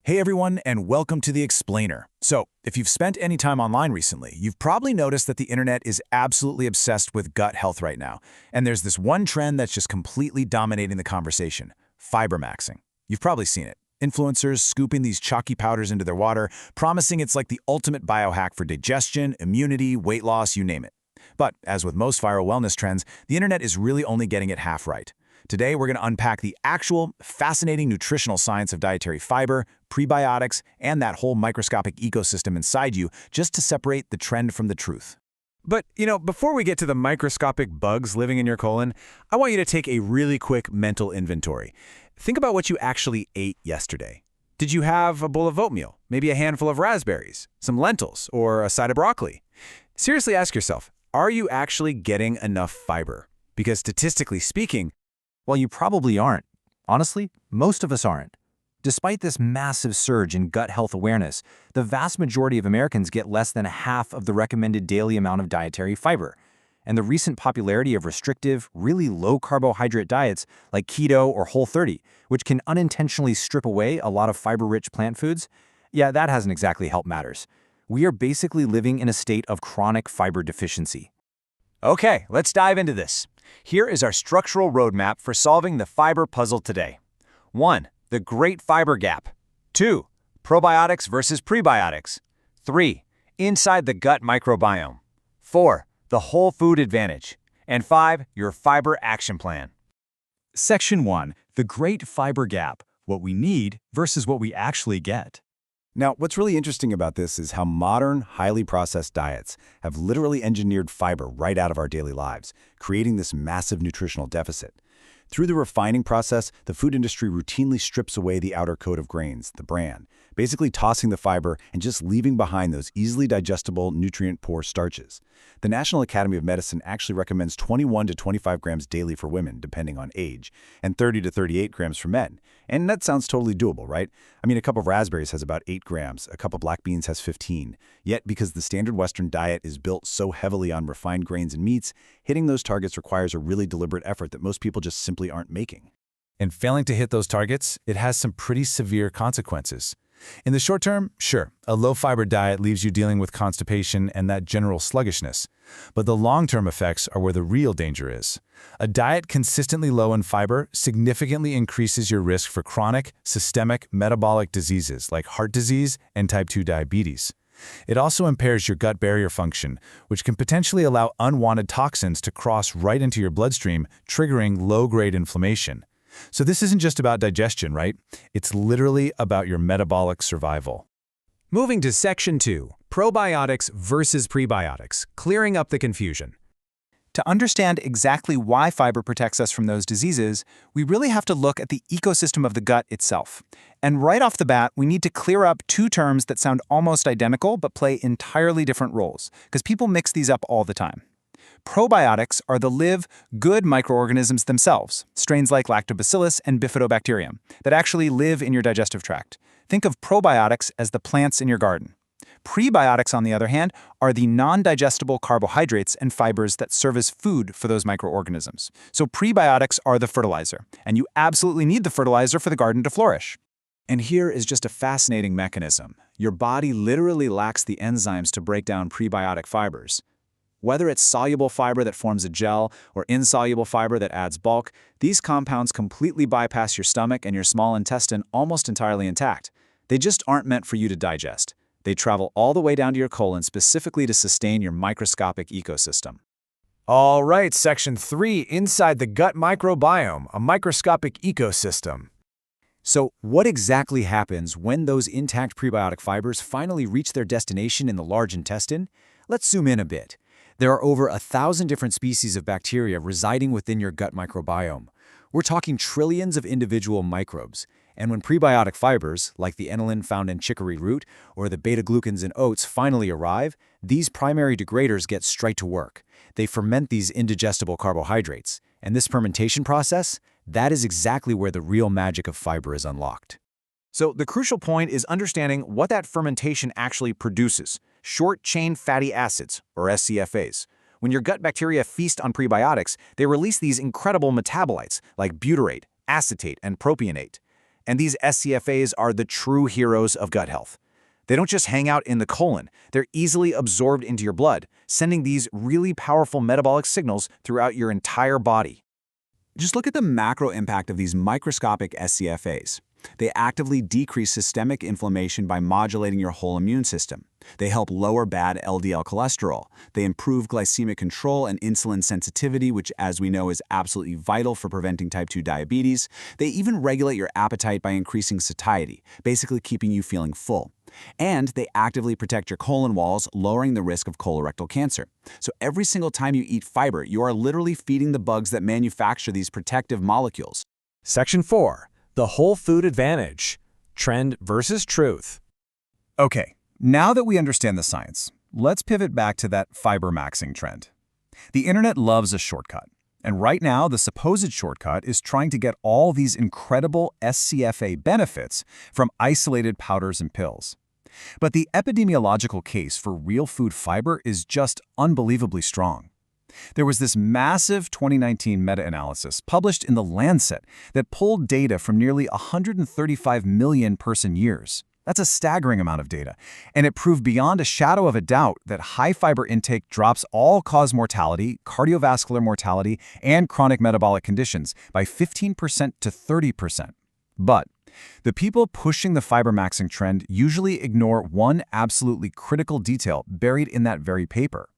Hey everyone, and welcome to The Explainer. So, if you've spent any time online recently, you've probably noticed that the internet is absolutely obsessed with gut health right now. And there's this one trend that's just completely dominating the conversation: fiber maxing. You've probably seen it. Influencers scooping these chalky powders into their water, promising it's like the ultimate biohack for digestion, immunity, weight loss, you name it. But, as with most viral wellness trends, the internet is really only getting it half right. Today, we're going to unpack the actual, fascinating nutritional science of dietary fiber, prebiotics, and that whole microscopic ecosystem inside you, just to separate the trend from the truth. But, before we get to the microscopic bugs living in your colon, I want you to take a really quick mental inventory. Think about what you actually ate yesterday. Did you have a bowl of oatmeal, maybe a handful of raspberries, some lentils, or a side of broccoli? Seriously ask yourself, are you actually getting enough fiber? Because statistically speaking, well, you probably aren't. Honestly, most of us aren't. Despite this massive surge in gut health awareness, the vast majority of Americans get less than half of the recommended daily amount of dietary fiber. And the recent popularity of restrictive, really low-carbohydrate diets like keto or Whole30, which can unintentionally strip away a lot of fiber-rich plant foods, yeah, that hasn't exactly helped matters. We are basically living in a state of chronic fiber deficiency. Okay, let's dive into this. Here is our structural roadmap for solving the fiber puzzle today. 1. The Great Fiber Gap. 2. Probiotics versus prebiotics. 3. Inside the gut microbiome. 4. The whole food advantage. And 5. Your fiber action plan. Section 1. The Great Fiber Gap. What we need versus what we actually get. Now, what's really interesting about this is how modern, highly processed diets have literally engineered fiber right out of our daily lives, creating this massive nutritional deficit. Through the refining process, the food industry routinely strips away the outer coat of grains, the bran, basically tossing the fiber and just leaving behind those easily digestible, nutrient-poor starches. The National Academy of Medicine actually recommends 21 to 25 grams daily for women, depending on age, and 30 to 38 grams for men. And that sounds totally doable, right? I mean, a cup of raspberries has about 8 grams, a cup of black beans has 15. Yet, because the standard Western diet is built so heavily on refined grains and meats, hitting those targets requires a really deliberate effort that most people just simply aren't making. And failing to hit those targets, it has some pretty severe consequences. In the short term, sure, a low-fiber diet leaves you dealing with constipation and that general sluggishness. But the long-term effects are where the real danger is. A diet consistently low in fiber significantly increases your risk for chronic, systemic metabolic diseases like heart disease and type 2 diabetes. It also impairs your gut barrier function, which can potentially allow unwanted toxins to cross right into your bloodstream, triggering low-grade inflammation. So this isn't just about digestion, right? It's literally about your metabolic survival. Moving to Section 2, Probiotics versus Prebiotics, clearing up the confusion. To understand exactly why fiber protects us from those diseases, we really have to look at the ecosystem of the gut itself. And right off the bat, we need to clear up two terms that sound almost identical but play entirely different roles, because people mix these up all the time. Probiotics are the live, good microorganisms themselves, strains like lactobacillus and bifidobacterium, that actually live in your digestive tract. Think of probiotics as the plants in your garden. Prebiotics, on the other hand, are the non-digestible carbohydrates and fibers that serve as food for those microorganisms. So prebiotics are the fertilizer, and you absolutely need the fertilizer for the garden to flourish. And here is just a fascinating mechanism. Your body literally lacks the enzymes to break down prebiotic fibers. Whether it's soluble fiber that forms a gel or insoluble fiber that adds bulk, these compounds completely bypass your stomach and your small intestine almost entirely intact. They just aren't meant for you to digest. They travel all the way down to your colon specifically to sustain your microscopic ecosystem. All right, Section 3, Inside the Gut Microbiome, a microscopic ecosystem. So, what exactly happens when those intact prebiotic fibers finally reach their destination in the large intestine? Let's zoom in a bit. There are over 1,000 different species of bacteria residing within your gut microbiome. We're talking trillions of individual microbes. And when prebiotic fibers, like the inulin found in chicory root or the beta-glucans in oats, finally arrive, these primary degraders get straight to work. They ferment these indigestible carbohydrates. And this fermentation process, that is exactly where the real magic of fiber is unlocked. So the crucial point is understanding what that fermentation actually produces: short-chain fatty acids, or SCFAs. When your gut bacteria feast on prebiotics, they release these incredible metabolites like butyrate, acetate, and propionate. And these SCFAs are the true heroes of gut health. They don't just hang out in the colon, they're easily absorbed into your blood, sending these really powerful metabolic signals throughout your entire body. Just look at the macro impact of these microscopic SCFAs. They actively decrease systemic inflammation by modulating your whole immune system. They help lower bad LDL cholesterol. They improve glycemic control and insulin sensitivity, which, as we know, is absolutely vital for preventing type 2 diabetes. They even regulate your appetite by increasing satiety, basically keeping you feeling full. And they actively protect your colon walls, lowering the risk of colorectal cancer. So every single time you eat fiber, you are literally feeding the bugs that manufacture these protective molecules. Section 4. The whole food advantage. Trend versus truth. Okay, now that we understand the science, let's pivot back to that fiber maxing trend. The internet loves a shortcut. And right now, the supposed shortcut is trying to get all these incredible SCFA benefits from isolated powders and pills. But the epidemiological case for real food fiber is just unbelievably strong. There was this massive 2019 meta-analysis published in The Lancet that pulled data from nearly 135 million person-years. That's a staggering amount of data, and it proved beyond a shadow of a doubt that high fiber intake drops all-cause mortality, cardiovascular mortality, and chronic metabolic conditions by 15% to 30%. But the people pushing the fiber maxing trend usually ignore one absolutely critical detail buried in that very paper.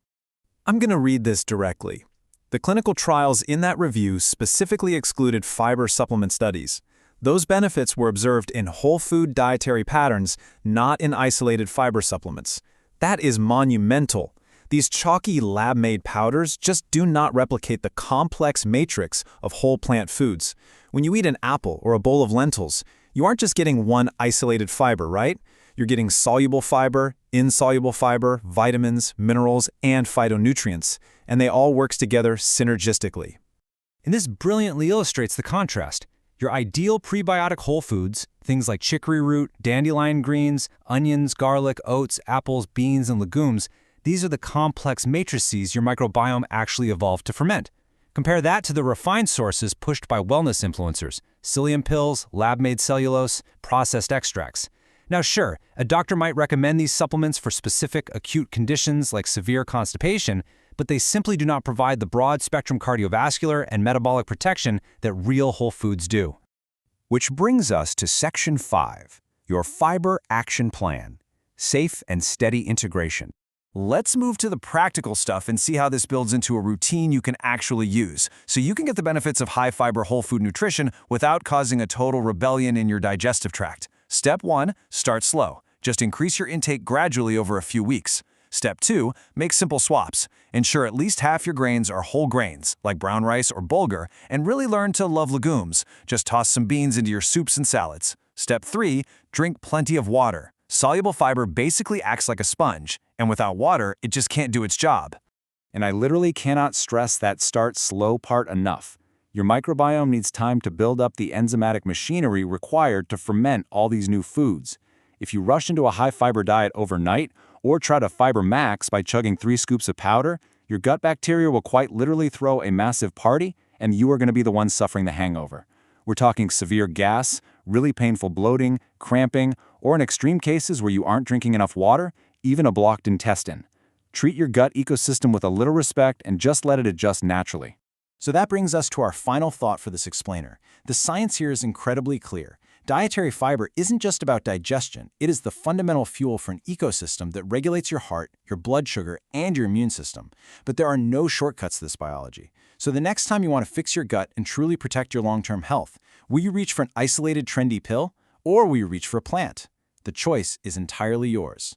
I'm going to read this directly. The clinical trials in that review specifically excluded fiber supplement studies. Those benefits were observed in whole food dietary patterns, not in isolated fiber supplements. That is monumental. These chalky lab-made powders just do not replicate the complex matrix of whole plant foods. When you eat an apple or a bowl of lentils, you aren't just getting one isolated fiber, right? You're getting soluble fiber, insoluble fiber, vitamins, minerals, and phytonutrients, and they all work together synergistically. And this brilliantly illustrates the contrast. Your ideal prebiotic whole foods, things like chicory root, dandelion greens, onions, garlic, oats, apples, beans, and legumes, these are the complex matrices your microbiome actually evolved to ferment. Compare that to the refined sources pushed by wellness influencers, psyllium pills, lab-made cellulose, processed extracts. Now sure, a doctor might recommend these supplements for specific acute conditions like severe constipation, but they simply do not provide the broad-spectrum cardiovascular and metabolic protection that real whole foods do. Which brings us to Section 5, your Fiber Action Plan, Safe and Steady Integration. Let's move to the practical stuff and see how this builds into a routine you can actually use, so you can get the benefits of high-fiber whole food nutrition without causing a total rebellion in your digestive tract. Step 1, start slow. Just increase your intake gradually over a few weeks. Step 2, make simple swaps. Ensure at least half your grains are whole grains, like brown rice or bulgur, and really learn to love legumes. Just toss some beans into your soups and salads. Step 3, drink plenty of water. Soluble fiber basically acts like a sponge, and without water, it just can't do its job. And I literally cannot stress that start slow part enough. Your microbiome needs time to build up the enzymatic machinery required to ferment all these new foods. If you rush into a high-fiber diet overnight, or try to fiber max by chugging 3 scoops of powder, your gut bacteria will quite literally throw a massive party, and you are going to be the one suffering the hangover. We're talking severe gas, really painful bloating, cramping, or in extreme cases where you aren't drinking enough water, even a blocked intestine. Treat your gut ecosystem with a little respect and just let it adjust naturally. So that brings us to our final thought for this explainer. The science here is incredibly clear. Dietary fiber isn't just about digestion, it is the fundamental fuel for an ecosystem that regulates your heart, your blood sugar, and your immune system. But there are no shortcuts to this biology. So the next time you want to fix your gut and truly protect your long-term health, will you reach for an isolated trendy pill, or will you reach for a plant? The choice is entirely yours.